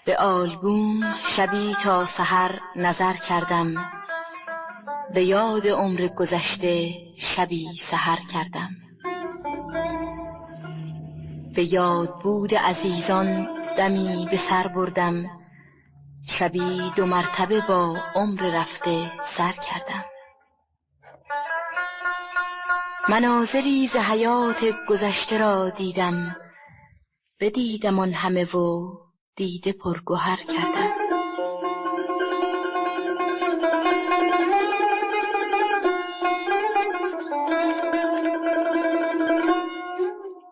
به آلبوم شبی تا سحر نظر کردم، به یاد عمر گذشته شبی سحر کردم. به یاد بود عزیزان دمی به سر بردم، شبی 2 مرتبه با عمر رفته سر کردم. مناظری ز حیات گذشته را دیدم، بدیدم آن همه و دیده پرگهر کردم.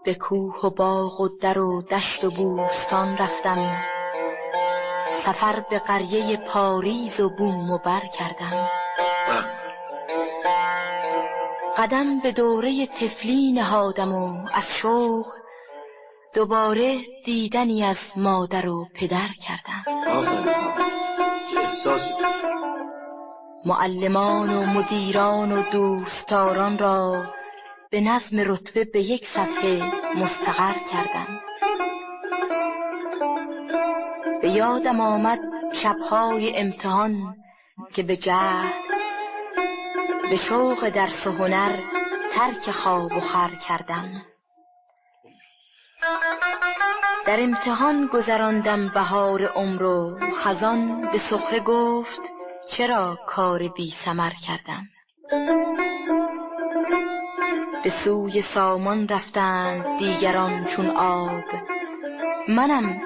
به کوه و باغ و در و دشت و بوستان رفتم، سفر به قریه پاریز و بوم و بر کردم. قدم به دوره طفلی نهادم و از شوق دوباره دیدنی از مادر و پدر کردم. معلمان و مدیران و دوستداران را به نظم رتبه به 1 صفحه مستقر کردم. به یادم آمد شب‌های امتحان که به جهد به شوق درس و هنر ترک خواب و خور کردم. در امتحان گذراندم بهار عمر و خزان به سخره گفت چرا کار بی ثمر کردم. به سوی سامان رفتند دیگران چون آب، منم